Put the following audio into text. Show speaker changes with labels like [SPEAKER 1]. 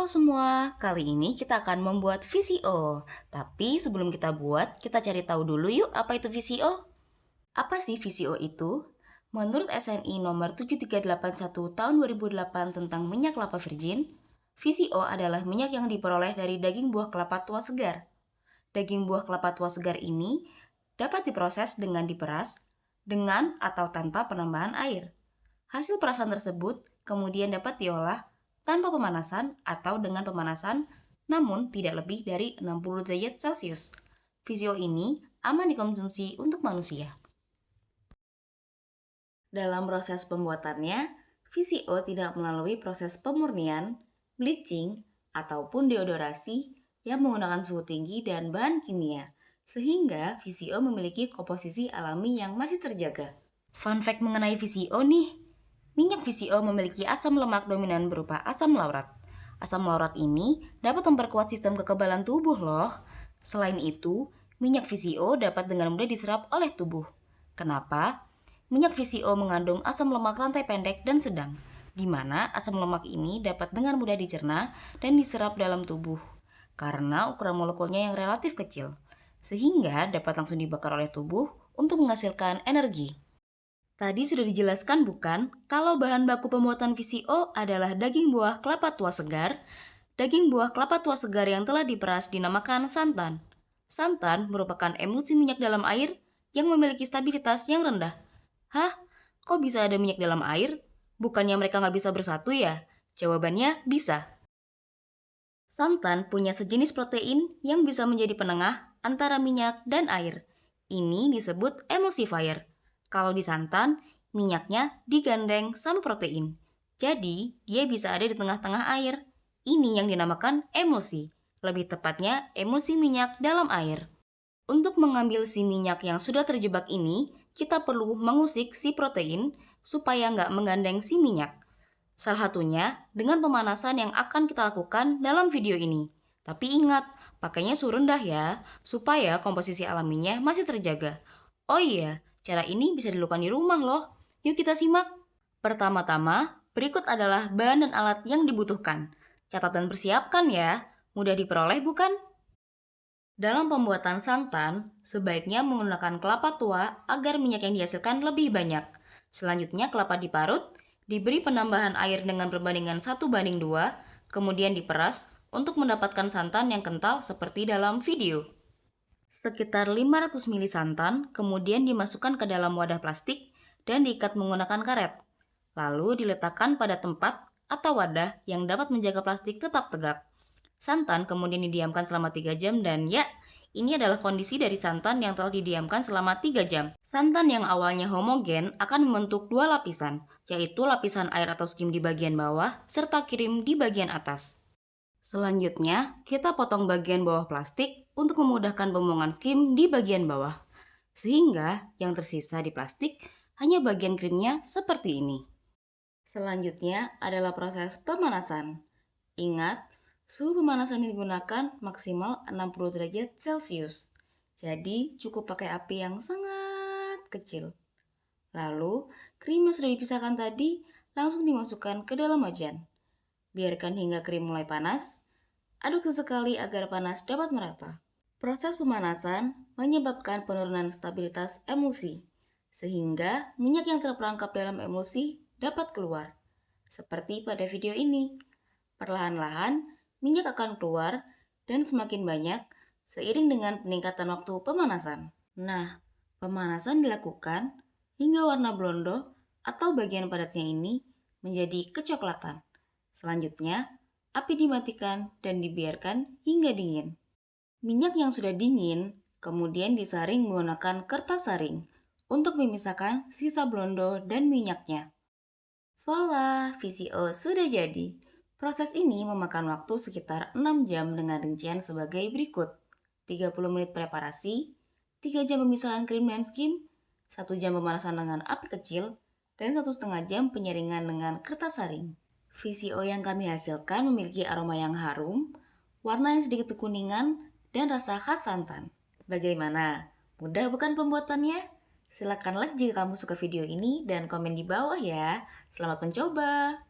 [SPEAKER 1] Halo semua, kali ini kita akan membuat VCO. Tapi sebelum kita buat, kita cari tahu dulu yuk apa itu VCO. Apa sih VCO itu? Menurut SNI nomor 7381 tahun 2008 tentang minyak kelapa virgin, VCO adalah minyak yang diperoleh dari daging buah kelapa tua segar. Daging buah kelapa tua segar ini dapat diproses dengan diperas, dengan atau tanpa penambahan air. Hasil perasan tersebut kemudian dapat diolah tanpa pemanasan atau dengan pemanasan, namun tidak lebih dari 60 derajat Celcius. VCO ini aman dikonsumsi untuk manusia. Dalam proses pembuatannya, VCO tidak melalui proses pemurnian, bleaching, ataupun deodorasi yang menggunakan suhu tinggi dan bahan kimia, sehingga VCO memiliki komposisi alami yang masih terjaga. Fun fact mengenai VCO nih, minyak VCO memiliki asam lemak dominan berupa asam laurat. Asam laurat ini dapat memperkuat sistem kekebalan tubuh loh. Selain itu, minyak VCO dapat dengan mudah diserap oleh tubuh. Kenapa? Minyak VCO mengandung asam lemak rantai pendek dan sedang, di mana asam lemak ini dapat dengan mudah dicerna dan diserap dalam tubuh, karena ukuran molekulnya yang relatif kecil, sehingga dapat langsung dibakar oleh tubuh untuk menghasilkan energi. Tadi sudah dijelaskan bukan, kalau bahan baku pembuatan VCO adalah daging buah kelapa tua segar. Daging buah kelapa tua segar yang telah diperas dinamakan santan. Santan merupakan emulsi minyak dalam air yang memiliki stabilitas yang rendah. Hah? Kok bisa ada minyak dalam air? Bukannya mereka nggak bisa bersatu ya? Jawabannya bisa. Santan punya sejenis protein yang bisa menjadi penengah antara minyak dan air. Ini disebut emulsifier. Kalau di santan, minyaknya digandeng sama protein. Jadi, dia bisa ada di tengah-tengah air. Ini yang dinamakan emulsi. Lebih tepatnya, emulsi minyak dalam air. Untuk mengambil si minyak yang sudah terjebak ini, kita perlu mengusik si protein supaya nggak menggandeng si minyak. Salah satunya dengan pemanasan yang akan kita lakukan dalam video ini. Tapi ingat, pakainya suhu rendah ya, supaya komposisi alaminya masih terjaga. Oh iya, cara ini bisa dilakukan di rumah loh. Yuk kita simak. Pertama-tama, berikut adalah bahan dan alat yang dibutuhkan. Catat dan persiapkan ya, mudah diperoleh bukan? Dalam pembuatan santan, sebaiknya menggunakan kelapa tua agar minyak yang dihasilkan lebih banyak. Selanjutnya kelapa diparut, diberi penambahan air dengan perbandingan 1:2, kemudian diperas untuk mendapatkan santan yang kental seperti dalam video. Sekitar 500 ml santan kemudian dimasukkan ke dalam wadah plastik dan diikat menggunakan karet. Lalu diletakkan pada tempat atau wadah yang dapat menjaga plastik tetap tegak. Santan kemudian didiamkan selama 3 jam dan ya, ini adalah kondisi dari santan yang telah didiamkan selama 3 jam. Santan yang awalnya homogen akan membentuk dua lapisan, yaitu lapisan air atau skim di bagian bawah serta krim di bagian atas. Selanjutnya, kita potong bagian bawah plastik untuk memudahkan pembuangan skim di bagian bawah. Sehingga yang tersisa di plastik hanya bagian krimnya seperti ini. Selanjutnya adalah proses pemanasan. Ingat, suhu pemanasan yang digunakan maksimal 60 derajat Celcius. Jadi cukup pakai api yang sangat kecil. Lalu, krim yang sudah dipisahkan tadi langsung dimasukkan ke dalam wajan. Biarkan hingga krim mulai panas. Aduk sesekali agar panas dapat merata. Proses pemanasan menyebabkan penurunan stabilitas emulsi, sehingga minyak yang terperangkap dalam emulsi dapat keluar. Seperti pada video ini. Perlahan-lahan, minyak akan keluar dan semakin banyak seiring dengan peningkatan waktu pemanasan. Nah, pemanasan dilakukan hingga warna blondo atau bagian padatnya ini menjadi kecoklatan. Selanjutnya, api dimatikan dan dibiarkan hingga dingin. Minyak yang sudah dingin kemudian disaring menggunakan kertas saring untuk memisahkan sisa blondo dan minyaknya. Voila, VCO sudah jadi. Proses ini memakan waktu sekitar 6 jam dengan rincian sebagai berikut. 30 menit preparasi, 3 jam pemisahan krim dan skim, 1 jam pemanasan dengan api kecil, dan 1,5 jam penyaringan dengan kertas saring. VCO yang kami hasilkan memiliki aroma yang harum, warna yang sedikit kekuningan, dan rasa khas santan. Bagaimana? Mudah bukan pembuatannya? Silakan like jika kamu suka video ini dan komen di bawah ya. Selamat mencoba!